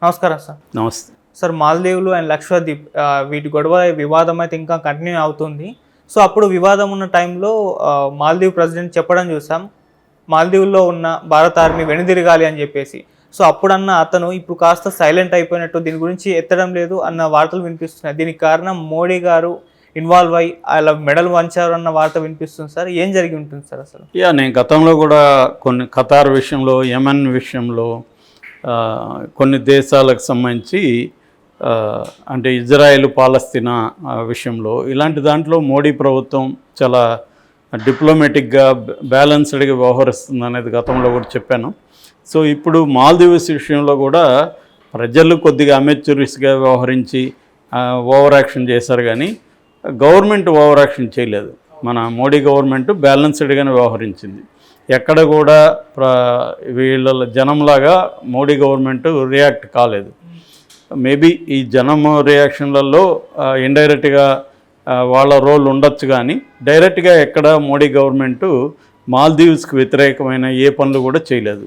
నమస్కారం సార్. నమస్తే sir, మాల్దీవులు and Lakshadweep వీటి గొడవ వివాదం అయితే ఇంకా కంటిన్యూ అవుతుంది. సో అప్పుడు వివాదం ఉన్న టైంలో మాల్దీవ్ ప్రెసిడెంట్ చెప్పడం చూసాం, మాల్దీవుల్లో ఉన్న భారత ఆర్మీ వెనుదిరగాలి అని చెప్పేసి. సో అప్పుడన్న అతను ఇప్పుడు కాస్త సైలెంట్ అయిపోయినట్టు, దీని గురించి ఎత్తడం లేదు అన్న వార్తలు వినిపిస్తున్నాయి. దీనికి కారణం మోడీ గారు ఇన్వాల్వ్ అయ్యి అలా మెడల్ వంచారు అన్న వార్త వినిపిస్తుంది సార్. ఏం జరిగి ఉంటుంది సార్ అసలు? నేను గతంలో కూడా కొన్ని ఖతార్ విషయంలో, యెమెన్ విషయంలో, కొన్ని దేశాలకు సంబంధించి అంటే ఇజ్రాయెల్ పాలస్తీనా విషయంలో ఇలాంటి దాంట్లో మోడీ ప్రభుత్వం చాలా డిప్లొమాటిక్గా బ్యాలెన్స్డ్గా వ్యవహరిస్తుంది అనేది గతంలో కూడా చెప్పాను. సో ఇప్పుడు మాల్దీవ్స్ విషయంలో కూడా ప్రజలు కొద్దిగా అమెచ్యూరిస్గా వ్యవహరించి ఓవర్ యాక్షన్ చేశారు, కానీ గవర్నమెంట్ ఓవర్ యాక్షన్ చేయలేదు. మన మోడీ గవర్నమెంట్ బ్యాలెన్స్డ్గానే వ్యవహరించింది. ఎక్కడ కూడా వీళ్ళ జనంలాగా మోడీ గవర్నమెంట్ రియాక్ట్ కాలేదు. మేబీ ఈ జనం రియాక్షన్లలో ఇండైరెక్ట్గా వాళ్ళ రోల్ ఉండొచ్చు, కానీ డైరెక్ట్గా ఎక్కడ మోడీ గవర్నమెంటు మాల్దీవ్స్కి వ్యతిరేకమైన ఏ పనులు కూడా చేయలేదు.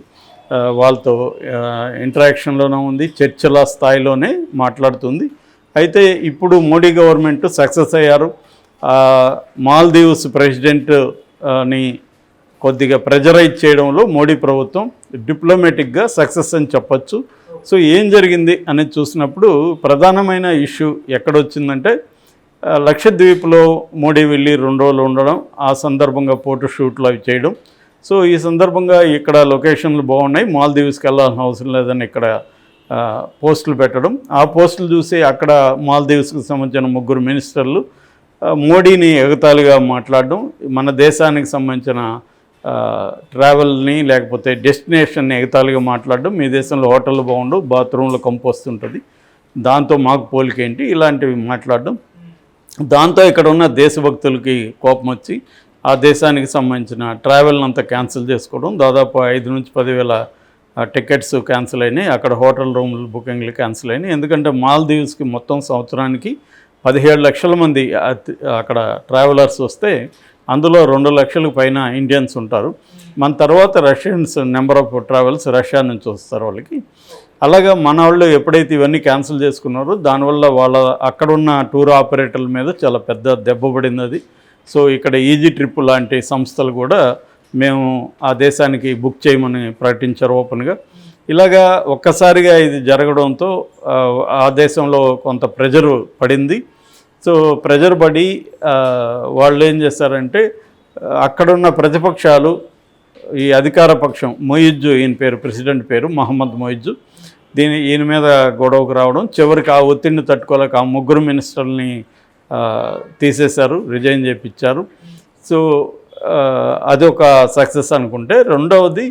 వాళ్ళతో ఇంటరాక్షన్లోనే ఉంది, చర్చల స్థాయిలోనే మాట్లాడుతుంది. అయితే ఇప్పుడు మోడీ గవర్నమెంట్ సక్సెస్ అయ్యారు. మాల్దీవ్స్ ప్రెసిడెంట్ని కొద్దిగా ప్రెజరైజ్ చేయడంలో మోడీ ప్రభుత్వం డిప్లొమాటిక్గా సక్సెస్ అని చెప్పచ్చు. సో ఏం జరిగింది అనేది చూసినప్పుడు ప్రధానమైన ఇష్యూ ఎక్కడొచ్చిందంటే, లక్షద్వీప్లో మోడీ వెళ్ళి 2 రోజులు ఉండడం, ఆ సందర్భంగా ఫోటో షూట్లు అవి చేయడం. సో ఈ సందర్భంగా ఇక్కడ లొకేషన్లు బాగున్నాయి, మాల్దీవ్స్కి వెళ్ళాల్సిన అవసరం లేదని ఇక్కడ పోస్టులు పెట్టడం. ఆ పోస్టులు చూసి అక్కడ మాల్దీవ్స్కి సంబంధించిన 3 మినిస్టర్లు మోడీని ఎగతాళిగా మాట్లాడడం, మన దేశానికి సంబంధించిన ట్రావెల్ని లేకపోతే డెస్టినేషన్ని ఎగతాళిగా మాట్లాడడం, మీ దేశంలో హోటళ్ళు బాగుండవు, బాత్రూంలో కంపు వస్తుంటుంది, దాంతో మాకు పోలికేంటి, ఇలాంటివి మాట్లాడడం. దాంతో ఇక్కడ ఉన్న దేశభక్తులకి కోపం వచ్చి ఆ దేశానికి సంబంధించిన ట్రావెల్ని అంతా క్యాన్సిల్ చేసుకోవడం. దాదాపు 5 నుంచి 10,000 టికెట్స్ క్యాన్సిల్ అయినాయి. అక్కడ హోటల్ రూమ్లు బుకింగ్లు క్యాన్సిల్ అయినాయి. ఎందుకంటే మాల్దీవ్స్కి మొత్తం సంవత్సరానికి 17 లక్షల మంది అక్కడ ట్రావెలర్స్ వస్తే అందులో 2 లక్షలకు పైన ఇండియన్స్ ఉంటారు. మన తర్వాత Russians number of travels Russia నుంచి వస్తారు వాళ్ళకి. అలాగా మన వాళ్ళు ఎప్పుడైతే ఇవన్నీ క్యాన్సిల్ చేసుకున్నారో దానివల్ల వాళ్ళ అక్కడున్న టూర్ ఆపరేటర్ల మీద చాలా పెద్ద దెబ్బ పడింది అది. సో ఇక్కడ ఈజీ ట్రిప్ లాంటి సంస్థలు కూడా మేము ఆ దేశానికి బుక్ చేయమని ప్రకటించారు ఓపెన్గా. ఇలాగా ఒక్కసారిగా ఇది జరగడంతో ఆ దేశంలో కొంత ప్రెజరు పడింది. సో ప్రెజర్ పడి వాళ్ళు ఏం చేస్తారంటే, అక్కడున్న ప్రతిపక్షాలు, ఈ అధికార పక్షం మొయిజ్జు, ఈయన పేరు ప్రెసిడెంట్ పేరు మహమ్మద్ మొయిజ్జు, ఈయన మీద గొడవకు రావడం, చివరికి ఆ ఒత్తిడిని తట్టుకోలేక ఆ 3 మినిస్టర్ని తీసేశారు, రిజైన్ చేయించారు. సో అదొక సక్సెస్ అనుకుంటే, రెండవది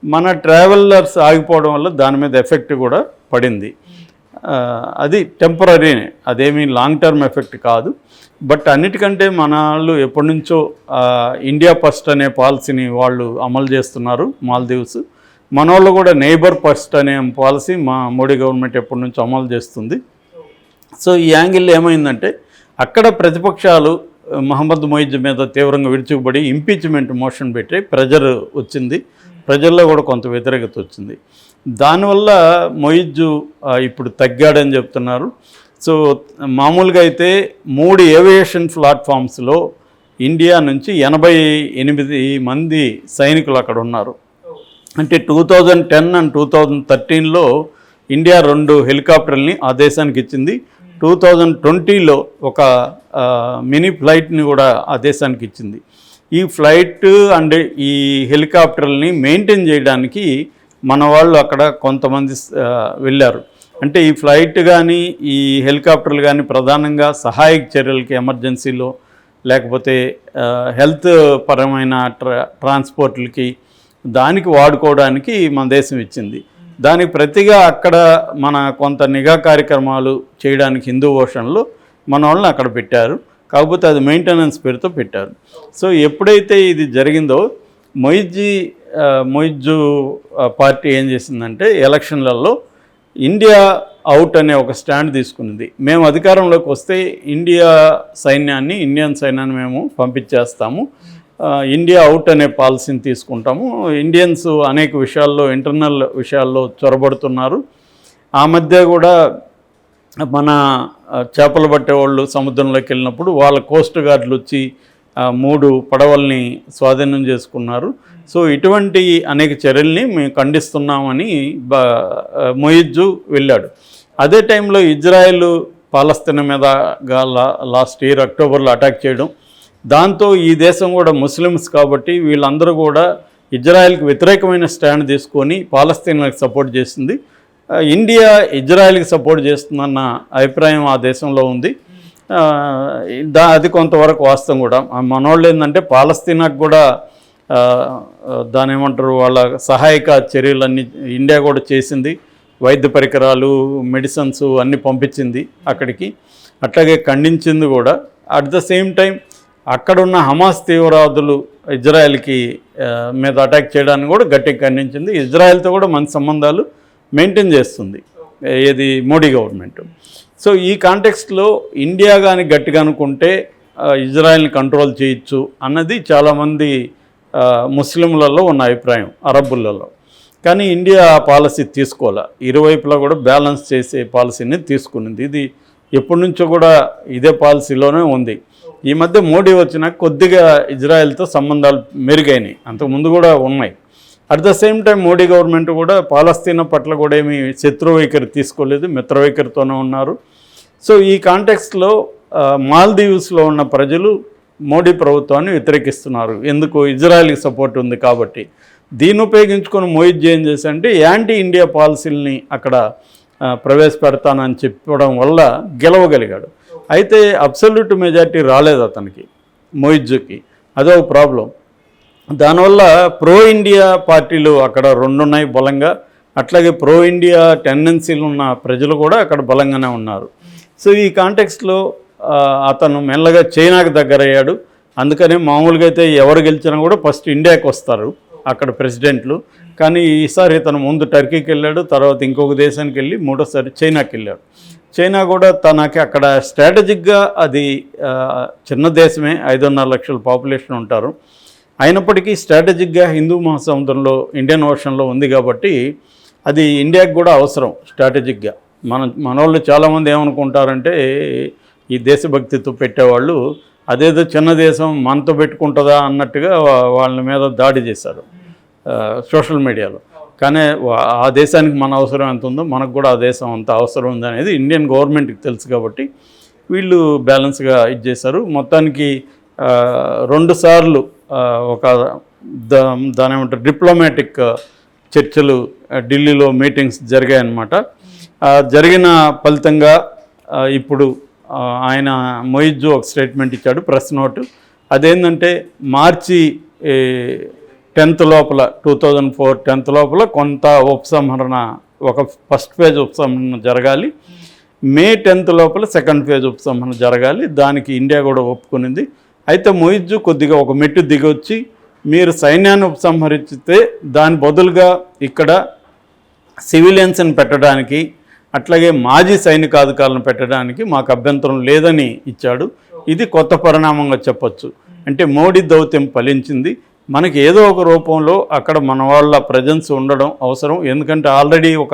మన ట్రావెలర్స్ ఆగిపోవడం వల్ల దాని మీద ఎఫెక్ట్ కూడా పడింది. అది టెంపరీనే, అదేమీ లాంగ్ టర్మ్ ఎఫెక్ట్ కాదు. బట్ అన్నిటికంటే మన వాళ్ళు ఎప్పటి నుంచో ఇండియా ఫస్ట్ అనే పాలసీని వాళ్ళు అమలు చేస్తున్నారు మాల్దీవ్స్. మన వాళ్ళు కూడా నైబర్ ఫస్ట్ అనే పాలసీ మా మోడీ గవర్నమెంట్ ఎప్పటి నుంచో అమలు చేస్తుంది. సో ఈ యాంగిల్లో ఏమైందంటే, అక్కడ ప్రతిపక్షాలు మహమ్మద్ మొయిజ్ మీద తీవ్రంగా విరుచుకుపడి ఇంపీచ్మెంట్ మోషన్ పెట్టి ప్రెజర్ వచ్చింది, ప్రజల్లో కూడా కొంత వ్యతిరేకత వచ్చింది. దానివల్ల మొయిజ్జు ఇప్పుడు తగ్గాడని చెప్తున్నారు. సో మామూలుగా అయితే 3 ఏవియేషన్ ప్లాట్ఫామ్స్లో ఇండియా నుంచి 88 మంది సైనికులు అక్కడ ఉన్నారు. అంటే 2010 అండ్ 2013లో ఇండియా 2 హెలికాప్టర్లని ఆ దేశానికి ఇచ్చింది. 2020లో ఒక మినీ ఫ్లైట్ని కూడా ఆ దేశానికి ఇచ్చింది. ఈ ఫ్లైట్ అండ్ ఈ హెలికాప్టర్లని మెయింటైన్ చేయడానికి మన వాళ్ళు అక్కడ కొంతమంది వెళ్ళారు. అంటే ఈ ఫ్లైట్ కానీ ఈ హెలికాప్టర్లు కానీ ప్రధానంగా సహాయక చర్యలకి, ఎమర్జెన్సీలో లేకపోతే హెల్త్ పరమైన ట్రాన్స్పోర్ట్లకి దానికి వాడుకోవడానికి మన దేశం ఇచ్చింది. దానికి ప్రతిగా అక్కడ మన కొంత నిఘా కార్యక్రమాలు చేయడానికి హిందూ ఓషన్లో మన వాళ్ళని అక్కడ పెట్టారు. కాకపోతే అది మెయింటెనెన్స్ పేరుతో పెట్టారు. సో ఎప్పుడైతే ఇది జరిగిందో మొయిజ్జు పార్టీ ఏం చేసిందంటే, ఎలక్షన్లలో ఇండియా అవుట్ అనే ఒక స్టాండ్ తీసుకున్నది. మేము అధికారంలోకి వస్తే ఇండియన్ సైన్యాన్ని మేము పంపించేస్తాము, ఇండియా అవుట్ అనే పాలసీని తీసుకుంటాము, ఇండియన్స్ అనేక విషయాల్లో ఇంటర్నల్ విషయాల్లో చొరబడుతున్నారు, ఆ మధ్య కూడా మన చేపలు పట్టేవాళ్ళు సముద్రంలోకి వెళ్ళినప్పుడు వాళ్ళ కోస్ట్ గార్డులు వచ్చి 3 పడవల్ని స్వాధీనం చేసుకున్నారు. సో ఇటువంటి అనేక చర్యల్ని మేము ఖండిస్తున్నామని మొయిజ్జు వెళ్ళాడు. అదే టైంలో ఇజ్రాయెల్ పాలస్తీనా మీద లాస్ట్ ఇయర్ అక్టోబర్లో అటాక్ చేయడం, దాంతో ఈ దేశం కూడా ముస్లిమ్స్ కాబట్టి వీళ్ళందరూ కూడా ఇజ్రాయెల్కి వ్యతిరేకమైన స్టాండ్ తీసుకొని పాలస్తీనాకి సపోర్ట్ చేసింది. ఇండియా ఇజ్రాయెల్కి సపోర్ట్ చేస్తుందన్న అభిప్రాయం ఆ దేశంలో ఉంది. అది కొంతవరకు వాస్తవం కూడా. మనోళ్ళు ఏంటంటే పాలస్తీనాకు కూడా దాని ఏమంటారు వాళ్ళ సహాయక చర్యలన్నీ ఇండియా కూడా చేసింది. వైద్య పరికరాలు, మెడిసిన్స్ అన్నీ పంపించింది అక్కడికి, అట్లాగే ఖండించింది కూడా. అట్ ద సేమ్ టైం అక్కడున్న హమాస్ తీవ్రవాదులు ఇజ్రాయెల్కి మీద అటాక్ చేయడానికి కూడా గట్టిగా ఖండించింది. ఇజ్రాయెల్తో కూడా మంచి సంబంధాలు మెయింటైన్ చేస్తుంది ఏది మోడీ గవర్నమెంట్. సో ఈ కాంటెక్స్ట్లో ఇండియా కానీ గట్టిగా అనుకుంటే ఇజ్రాయెల్ని కంట్రోల్ చేయొచ్చు అన్నది చాలామంది ముస్లింలలో ఉన్న అభిప్రాయం, అరబ్బులలో. కానీ ఇండియా ఆ పాలసీ తీసుకోవాలి, ఇరువైపులా కూడా బ్యాలెన్స్ చేసే పాలసీని తీసుకునింది. ఇది ఎప్పటి నుంచో కూడా ఇదే పాలసీలోనే ఉంది. ఈ మధ్య మోడీ వచ్చినాక కొద్దిగా ఇజ్రాయెల్తో సంబంధాలు మెరుగైనాయి, అంతకుముందు కూడా ఉన్నాయి. At the same time Modi government కూడా పాలస్తీనా పట్ల కూడా ఏమీ శత్రు వైఖరి తీసుకోలేదు, మిత్ర వైఖరితోనే ఉన్నారు. సో ఈ కాంటెక్స్ట్లో మాల్దీవ్స్లో ఉన్న ప్రజలు మోడీ ప్రభుత్వాన్ని వ్యతిరేకిస్తున్నారు. ఎందుకు? ఇజ్రాయెల్కి సపోర్ట్ ఉంది కాబట్టి. దీన్ని ఉపయోగించుకొని మొయిజ్ ఏం చేశారంటే యాంటీ ఇండియా పాలసీలని అక్కడ ప్రవేశపెడతానని చెప్పడం వల్ల గెలవగలిగాడు. అయితే అబ్సల్యూట్ మెజారిటీ రాలేదు అతనికి, మొయిజ్కి. అదో ప్రాబ్లం. దానివల్ల ప్రో ఇండియా పార్టీలు అక్కడ 2 ఉన్నాయి బలంగా, అట్లాగే ప్రో ఇండియా టెండెన్సీలు ఉన్న ప్రజలు కూడా అక్కడ బలంగానే ఉన్నారు. సో ఈ కాంటెక్స్ట్లో అతను మెల్లగా చైనాకు దగ్గరయ్యాడు. అందుకని మామూలుగా అయితే ఎవరు గెలిచినా కూడా ఫస్ట్ ఇండియాకి వస్తారు అక్కడ ప్రెసిడెంట్లు. కానీ ఈసారి ఇతను ముందు టర్కీకి వెళ్ళాడు, తర్వాత ఇంకొక దేశానికి వెళ్ళి మూడోసారి చైనాకి వెళ్ళాడు. చైనా కూడా తనకి అక్కడ స్ట్రాటజిక్గా అది చిన్న దేశమే, 5.5 లక్షల పాపులేషన్ ఉంటారు. అయినప్పటికీ స్ట్రాటజిక్గా హిందూ మహాసముద్రంలో ఇండియన్ ఓషన్లో ఉంది కాబట్టి అది ఇండియాకి కూడా అవసరం స్ట్రాటజిక్గా. మనోళ్ళు చాలామంది ఏమనుకుంటారంటే ఈ దేశభక్తితో పెట్టేవాళ్ళు అదేదో చిన్న దేశం మనతో పెట్టుకుంటుందా అన్నట్టుగా వాళ్ళ మీద దాడి చేశారు సోషల్ మీడియాలో. కానీ ఆ దేశానికి మన అవసరం ఎంత ఉందో మనకు కూడా ఆ దేశం అంత అవసరం ఉంది అనేది ఇండియన్ గవర్నమెంట్కి తెలుసు కాబట్టి వీళ్ళు బ్యాలెన్స్గా ఇది చేశారు. మొత్తానికి 2 సార్లు ఒక దాని ఏమంటారు డిప్లొమాటిక్ చర్చలు ఢిల్లీలో మీటింగ్స్ జరిగాయన్నమాట. జరిగిన ఫలితంగా ఇప్పుడు ఆయన మొయిజ్ ఒక స్టేట్మెంట్ ఇచ్చాడు, ప్రెస్ నోటు. అదేంటంటే మార్చి 10th లోపల 2004 10th లోపల కొంత ఉపసంహరణ, ఒక ఫస్ట్ ఫేజ్ ఉపసంహరణ జరగాలి, మే 10th లోపల సెకండ్ ఫేజ్ ఉపసంహరణ జరగాలి. దానికి ఇండియా కూడా ఒప్పుకునింది. అయితే మొయిజ్ కొద్దిగా ఒక మెట్టు దిగొచ్చి మీరు సైన్యాన్ని ఉపసంహరిస్తే దాని బదులుగా ఇక్కడ సివిలియన్స్ని పెట్టడానికి అట్లాగే మాజీ సైనికాధికారులను పెట్టడానికి మాకు అభ్యంతరం లేదని ఇచ్చాడు. ఇది కొత్త పరిణామంగా చెప్పొచ్చు. అంటే మోడీ దౌత్యం ఫలించింది. మనకి ఏదో ఒక రూపంలో అక్కడ మన వాళ్ళ ప్రజెన్స్ ఉండడం అవసరం. ఎందుకంటే ఆల్రెడీ ఒక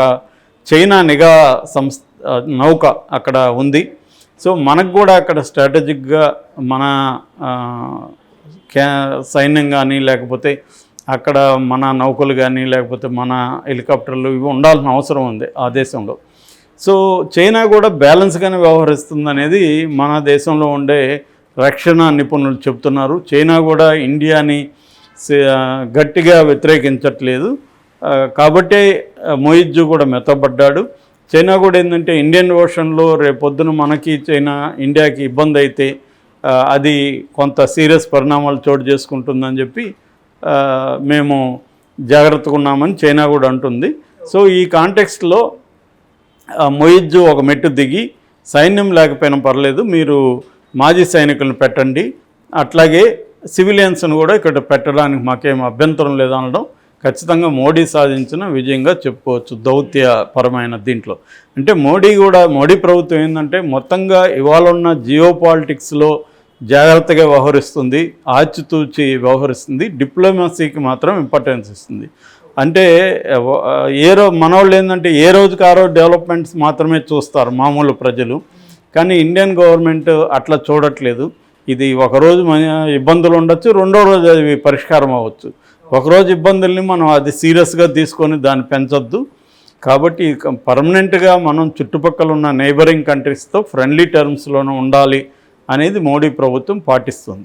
చైనా నిఘా నౌక అక్కడ ఉంది. సో మనకు కూడా అక్కడ స్ట్రాటజిక్గా మన సైన్యం కానీ లేకపోతే అక్కడ మన నౌకలు కానీ లేకపోతే మన హెలికాప్టర్లు ఇవి ఉండాల్సిన అవసరం ఉంది ఆ దేశంలో. సో చైనా కూడా బ్యాలెన్స్గానే వ్యవహరిస్తుంది అనేది మన దేశంలో ఉండే రక్షణ నిపుణులు చెప్తున్నారు. చైనా కూడా ఇండియాని గట్టిగా వ్యతిరేకించట్లేదు కాబట్టే మొయిజ్ కూడా మెత్తబడ్డాడు. చైనా కూడా ఏంటంటే ఇండియన్ ఓషన్లో రేపొద్దున మనకి ఇండియాకి ఇబ్బంది అయితే అది కొంత సీరియస్ పరిణామాలు చోటు చేసుకుంటుందని చెప్పి మేము జాగ్రత్తగా ఉన్నామని చైనా కూడా అంటుంది. సో ఈ కాంటెక్స్ట్లో మొయిజ్ ఒక మెట్టు దిగి సైన్యం లేకపోయినా పర్లేదు, మీరు మాజీ సైనికులను పెట్టండి, అట్లాగే సివిలియన్స్ను కూడా ఇక్కడ పెట్టడానికి మాకేం అభ్యంతరం లేదనడం ఖచ్చితంగా మోడీ సాధించిన విజయంగా చెప్పుకోవచ్చు దౌత్యపరమైన దీంట్లో. అంటే మోడీ ప్రభుత్వం ఏంటంటే మొత్తంగా ఇవాళ ఉన్న జియో పాలిటిక్స్లో జాగ్రత్తగా వ్యవహరిస్తుంది, ఆచితూచి వ్యవహరిస్తుంది, డిప్లొమసీకి మాత్రం ఇంపార్టెన్స్ ఇస్తుంది. అంటే మనోళ్ళు ఏంటంటే ఏ రోజుకి ఆ రోజు డెవలప్మెంట్స్ మాత్రమే చూస్తారు మామూలు ప్రజలు. కానీ ఇండియన్ గవర్నమెంట్ అట్లా చూడట్లేదు. ఇది ఒకరోజు ఇబ్బందులు ఉండొచ్చు, రెండో రోజు అది పరిష్కారం అవ్వచ్చు. ఒకరోజు ఇబ్బందుల్ని మనం అది సీరియస్గా తీసుకొని దాన్ని పెంచొద్దు. కాబట్టి పర్మనెంట్గా మనం చుట్టుపక్కల ఉన్న నైబరింగ్ కంట్రీస్తో ఫ్రెండ్లీ టర్మ్స్లోనూ ఉండాలి అనేది మోడీ ప్రభుత్వం పాటిస్తుంది.